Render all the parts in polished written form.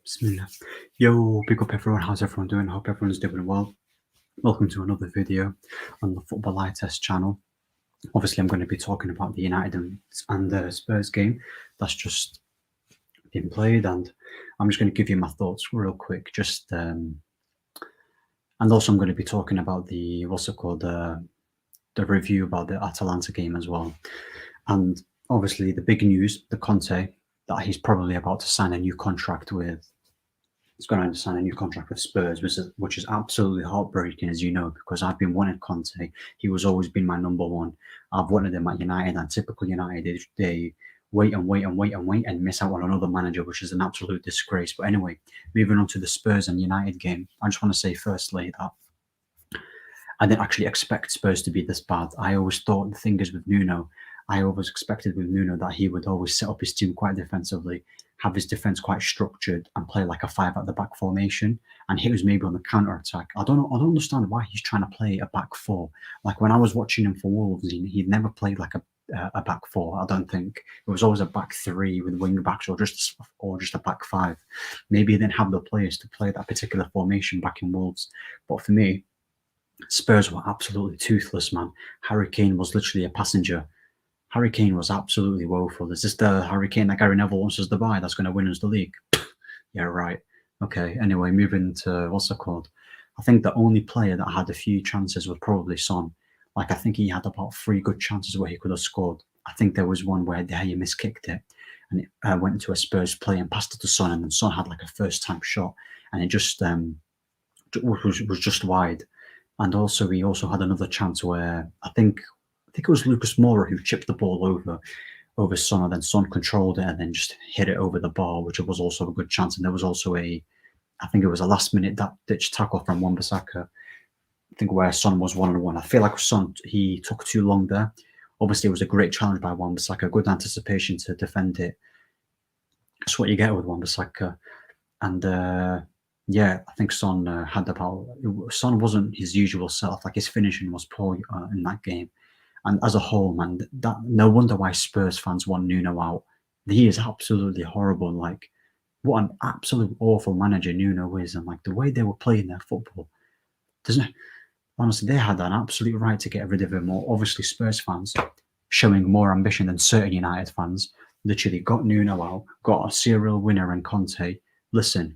Bismillah. Yo, big up everyone, how's everyone doing? Hope everyone's doing well. Welcome to another video on the Football Eye Test channel. Obviously, I'm going to be talking about the United and the Spurs game that's just been played, and I'm just going to give you my thoughts real quick. And also I'm going to be talking about the review about the Atalanta game as well. And obviously, the big news, the Conte, that he's probably about to sign a new contract with. He's going to sign a new contract with Spurs, which is absolutely heartbreaking, as you know, because I've been wanting Conte. He was always been my number one. I've wanted him at United, and typical United, they wait and miss out on another manager, which is an absolute disgrace. But anyway, moving on to the Spurs and United game, I just want to say firstly that I didn't actually expect Spurs to be this bad. I always thought the thing is with Nuno, I always expected with Nuno that he would always set up his team quite defensively, have his defense quite structured, and play like a 5 at the back formation, and hit us maybe on the counter attack. I don't understand why he's trying to play a back 4. Like when I was watching him for Wolves, he'd never played like a back 4. I don't think it was always a back 3 with wing backs or just a back 5. Maybe he didn't have the players to play that particular formation back in Wolves. But for me, Spurs were absolutely toothless, man. Harry Kane was literally a passenger. Harry Kane was absolutely woeful. Is this the Harry Kane that Gary Neville wants us to buy that's going to win us the league? Yeah, right. Okay, anyway, moving to, I think the only player that had a few chances was probably Son. Like, I think he had about 3 good chances where he could have scored. I think there was one where he miskicked it, and it went into a Spurs play and passed it to Son, and then Son had like a first-time shot, and it just was just wide. And also, we also had another chance where I think it was Lucas Moura who chipped the ball over Son, and then Son controlled it and then just hit it over the bar, which was also a good chance. And there was also I think it was a last-minute ditch tackle from Wan-Bissaka, I think, where Son was 1-on-1. I feel like Son, he took too long there. Obviously, it was a great challenge by Wan-Bissaka, good anticipation to defend it. That's what you get with Wan-Bissaka. And yeah, I think Son Son wasn't his usual self. Like, his finishing was poor in that game. And as a whole, man, that no wonder why Spurs fans want Nuno out. He is absolutely horrible. Like, what an absolute awful manager Nuno is, and like the way they were playing their football. Honestly, they had an absolute right to get rid of him. Or obviously, Spurs fans showing more ambition than certain United fans literally got Nuno out, got a serial winner in Conte. Listen,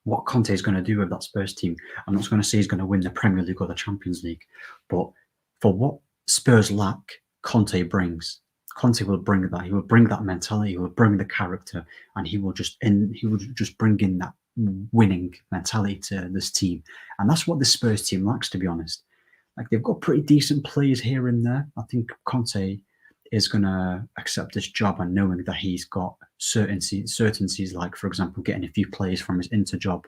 what Conte is going to do with that Spurs team, I'm not going to say he's going to win the Premier League or the Champions League, but for what Spurs lack, Conte brings. Conte will bring that. He will bring that mentality. He will bring the character, and he will just bring in that winning mentality to this team. And that's what the Spurs team lacks, to be honest. Like, they've got pretty decent players here and there. I think Conte is going to accept this job, and knowing that he's got certainties, like, for example, getting a few players from his Inter job,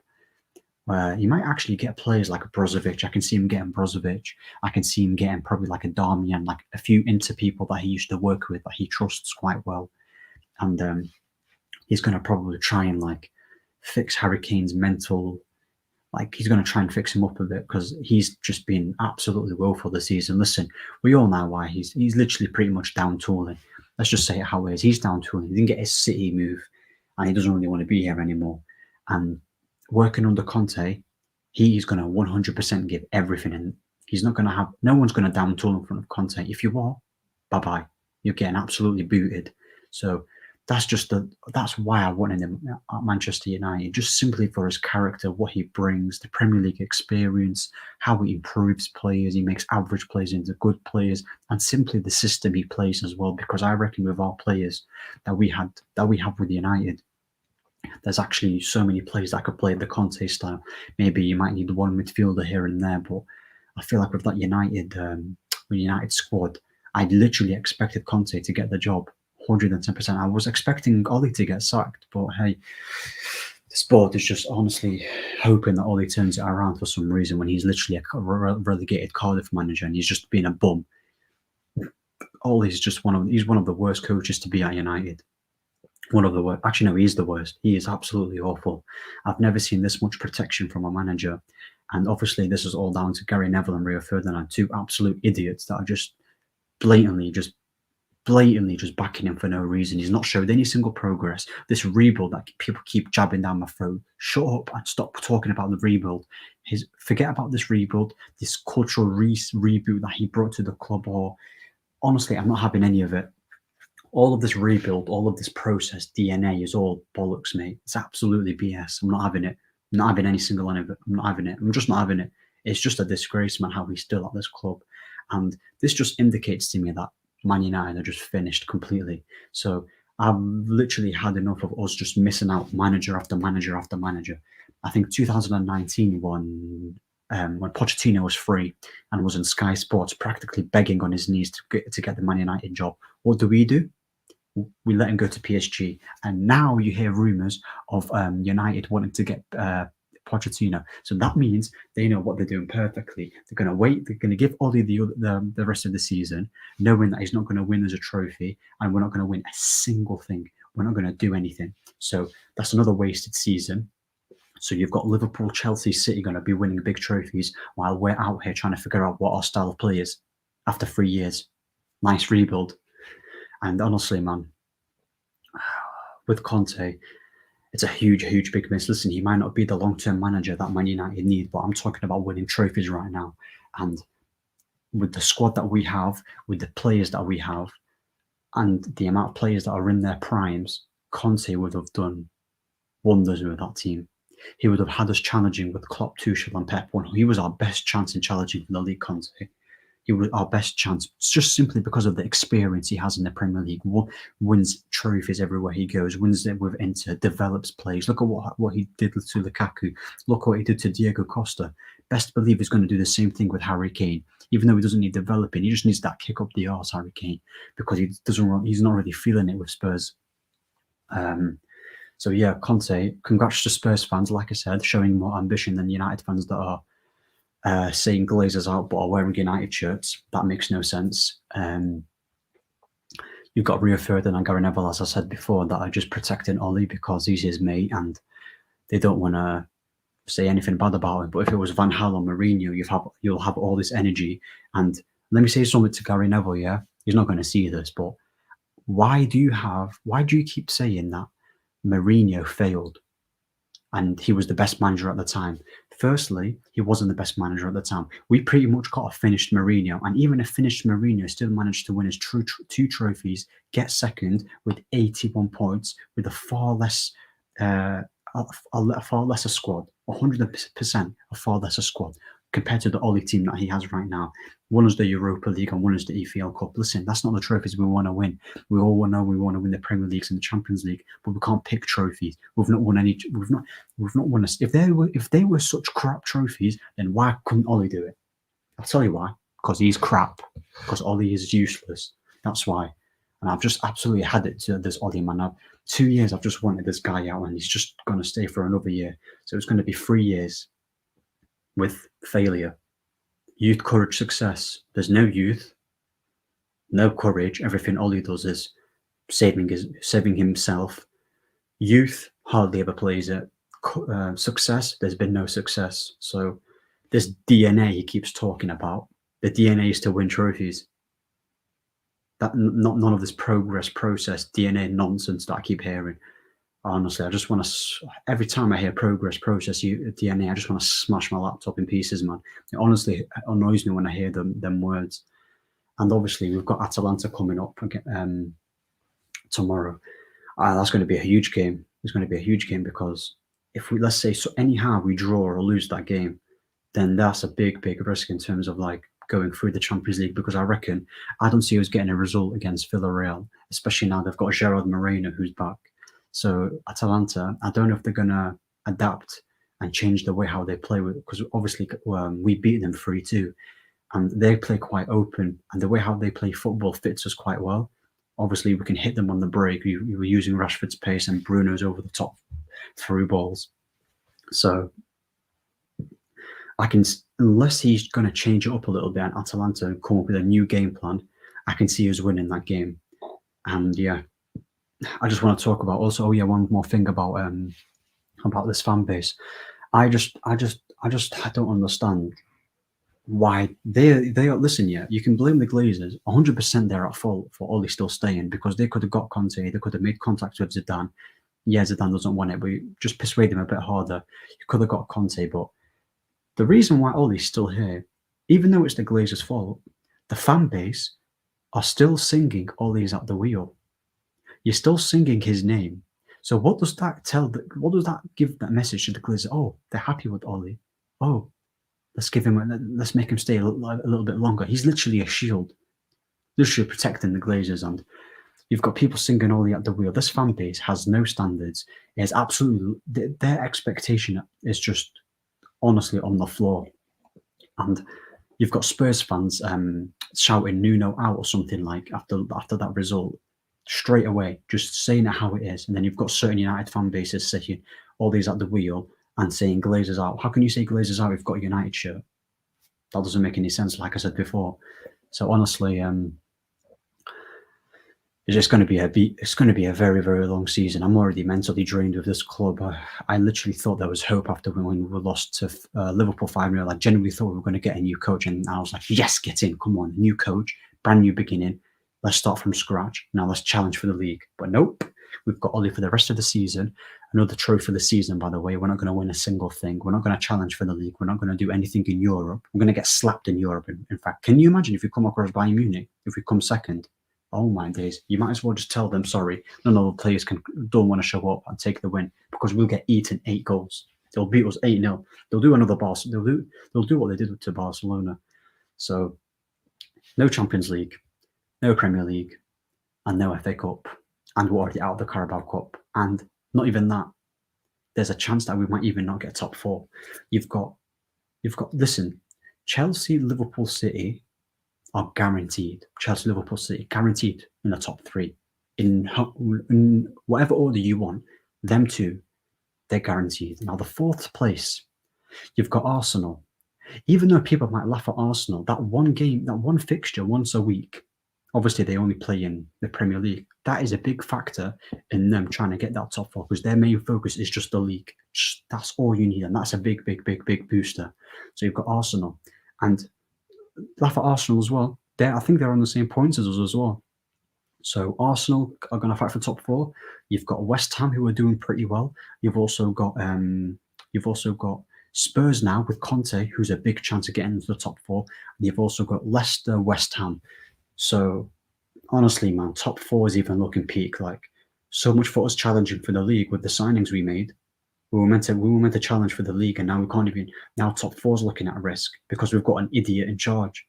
where he might actually get players like a Brozovic. I can see him getting Brozovic. I can see him getting probably like a Darmian, like a few Inter people that he used to work with that he trusts quite well. And he's going to probably try and like fix Harry Kane's mental. Like, he's going to try and fix him up a bit, because he's just been absolutely woeful this season. Listen, we all know why. He's literally pretty much down tooling. Let's just say it how it is. He's down tooling. He didn't get his City move, and he doesn't really want to be here anymore. And working under Conte, he is going to 100% give everything, and he's not going to have, no one's going to down tool in front of Conte. If you are, bye-bye. You're getting absolutely booted. So that's why I wanted him at Manchester United, just simply for his character, what he brings, the Premier League experience, how he improves players, he makes average players into good players, and simply the system he plays as well. Because I reckon with our players that we have with United, there's actually so many players that could play the Conte style. Maybe you might need one midfielder here and there, but I feel like with that United squad, I literally expected Conte to get the job 110%. I was expecting Ole to get sacked, but hey, the sport is just honestly hoping that Ole turns it around for some reason, when he's literally a relegated Cardiff manager and he's just being a bum. Ole is just he's one of the worst coaches to be at United. One of the worst. Actually, no, he's the worst. He is absolutely awful. I've never seen this much protection from a manager. And obviously, this is all down to Gary Neville and Rio Ferdinand, 2 absolute idiots that are just blatantly just blatantly just backing him for no reason. He's not showed any single progress. This rebuild that people keep jabbing down my throat. Shut up and stop talking about the rebuild. Forget about this rebuild, this cultural reboot that he brought to the club. Or honestly, I'm not having any of it. All of this rebuild, all of this process, DNA is all bollocks, mate. It's absolutely BS. I'm not having it. I'm not having any single one of it. I'm not having it. I'm just not having it. It's just a disgrace, man, how he's still at this club. And this just indicates to me that Man United are just finished completely. So I've literally had enough of us just missing out manager after manager after manager. I think 2019 when Pochettino was free and was in Sky Sports practically begging on his knees to get the Man United job. What do? We let him go to PSG, and now you hear rumours of United wanting to get Pochettino. So that means they know what they're doing perfectly. They're going to wait. They're going to give Ollie the rest of the season, knowing that he's not going to win as a trophy, and we're not going to win a single thing. We're not going to do anything. So that's another wasted season. So you've got Liverpool, Chelsea, City going to be winning big trophies while we're out here trying to figure out what our style of play is after 3 years. Nice rebuild. And honestly, man, with Conte, it's a huge, huge big miss. Listen, he might not be the long-term manager that Man United need, but I'm talking about winning trophies right now. And with the squad that we have, with the players that we have, and the amount of players that are in their primes, Conte would have done wonders with that team. He would have had us challenging with Klopp, Tuchel, and Pep. He was our best chance in challenging for the league, Conte. He was our best chance, just simply because of the experience he has in the Premier League. Wins trophies everywhere he goes, wins it with Inter, develops plays. Look at what he did to Lukaku. Look what he did to Diego Costa. Best believe he's going to do the same thing with Harry Kane. Even though he doesn't need developing, he just needs that kick up the arse, Harry Kane, because he's not really feeling it with Spurs. So yeah, Conte, congrats to Spurs fans, like I said, showing more ambition than United fans that are saying glazers out but are wearing United shirts. That makes no sense. You've got Rio Ferdinand and Gary Neville, as I said before, that are just protecting Ollie because he's his mate and they don't want to say anything bad about him. But if it was Van Gaal or Mourinho, you'll have all this energy. And let me say something to Gary Neville, yeah? He's not going to see this, but why do you keep saying that Mourinho failed and he was the best manager at the time? Firstly, he wasn't the best manager at the time. We pretty much got a finished Mourinho, and even a finished Mourinho still managed to win his two trophies, get second with 81 points, with a far lesser squad, 100% a far lesser squad compared to the Ollie team that he has right now. One is the Europa League and one is the EFL Cup. Listen, that's not the trophies we want to win. We all know we want to win the Premier Leagues and the Champions League, but we can't pick trophies. We've not won any. We've not won. If they were such crap trophies, then why couldn't Ollie do it? I'll tell you why. Because he's crap. Because Ollie is useless. That's why. And I've just absolutely had it to this Ollie, man. 2 years I've just wanted this guy out, and he's just going to stay for another year. So it's going to be 3 years with failure. Youth, courage, success. There's no youth, no courage. Everything Ollie does is saving himself. Youth hardly ever plays it. Success, there's been no success. So this DNA he keeps talking about, the DNA is to win trophies. None of this progress process DNA nonsense that I keep hearing. Honestly, I just want to. Every time I hear progress process DNA, I just want to smash my laptop in pieces, man. It honestly annoys me when I hear them words. And obviously, we've got Atalanta coming up tomorrow. That's going to be a huge game. It's going to be a huge game because if let's say anyhow we draw or lose that game, then that's a big risk in terms of like going through the Champions League, because I don't see us getting a result against Villarreal, especially now they've got Gerard Moreno who's back. So Atalanta, I don't know if they're going to adapt and change the way how they play, because obviously we beat them 3-2 and they play quite open, and the way how they play football fits us quite well. Obviously, we can hit them on the break. We were using Rashford's pace and Bruno's over the top through balls. So I can, unless he's going to change it up a little bit and Atalanta and come up with a new game plan, I can see us winning that game. And yeah, I just want to talk about also. Oh yeah, one more thing about this fan base. I don't understand why they are, listen, yeah, you can blame the Glazers. 100% they're at fault for Ole still staying, because they could have got Conte, they could have made contact with Zidane. Yeah, Zidane doesn't want it, but you just persuade him a bit harder. You could have got Conte, but the reason why Ole's still here, even though it's the Glazers' fault, the fan base are still singing Ole's at the wheel. You're still singing his name. So what does that tell? What does that give that message to the Glazers? Oh, they're happy with Ole. Oh, let's make him stay a little bit longer. He's literally a shield, literally protecting the Glazers, and you've got people singing Ole at the wheel. This fan base has no standards. It's absolutely, their expectation is just honestly on the floor. And you've got Spurs fans shouting Nuno out or something like after that result, straight away, just saying it how it is. And then you've got certain United fan bases saying Ole's at the wheel and saying Glazers out. How can you say Glazers out if you've got a United shirt? That doesn't make any sense, like I said before. So honestly, it's going to be a very, very long season. I'm already mentally drained with this club. I literally thought there was hope after when we lost to Liverpool 5-0. I genuinely thought we were going to get a new coach, and I was like, yes, get in, come on, new coach, brand new beginning. Let's start from scratch. Now let's challenge for the league. But nope, we've got Ole for the rest of the season. Another trophy for the season, by the way. We're not going to win a single thing. We're not going to challenge for the league. We're not going to do anything in Europe. We're going to get slapped in Europe. In fact, can you imagine if we come across Bayern Munich, if we come second? Oh my days! You might as well just tell them sorry. None of the players don't want to show up and take the win, because we'll get eaten 8 goals. They'll beat us 8-0. They'll do another They'll do what they did to Barcelona. So no Champions League, no Premier League, and no FA Cup, and we're already out of the Carabao Cup. And not even that. There's a chance that we might even not get top 4. You've got. Listen, Chelsea, Liverpool, City are guaranteed. Chelsea, Liverpool, City, guaranteed in the top 3. In whatever order you want, them two, they're guaranteed. Now, the 4th place, you've got Arsenal. Even though people might laugh at Arsenal, that one game, that one fixture once a week, obviously they only play in the Premier League. That is a big factor in them trying to get that top 4, because their main focus is just the league. That's all you need, and that's a big, big, big, big booster. So you've got Arsenal, and laugh at Arsenal as well. I think they're on the same points as us as well. So Arsenal are going to fight for top 4. You've got West Ham, who are doing pretty well. You've also got Spurs now with Conte, who's a big chance of getting into the top 4. And you've also got Leicester, West Ham. So honestly, man, top 4 is even looking peak. Like, so much for us challenging for the league with the signings we made. We were meant to challenge for the league, and now we can't even. Now top 4's looking at risk because we've got an idiot in charge.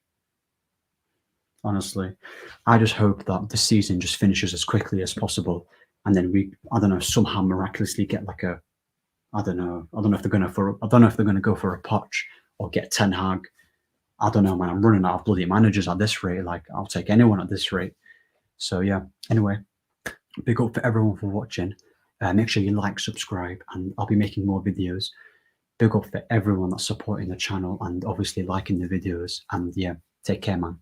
Honestly, I just hope that the season just finishes as quickly as possible, and then I don't know, somehow miraculously get like a, I don't know if they're going to go for a Poch or get Ten Hag. I don't know, man. I'm running out of bloody managers at this rate. Like, I'll take anyone at this rate. So yeah. Anyway, big up for everyone for watching. Make sure you like, subscribe, and I'll be making more videos. Big up for everyone that's supporting the channel and obviously liking the videos. And yeah, take care, man.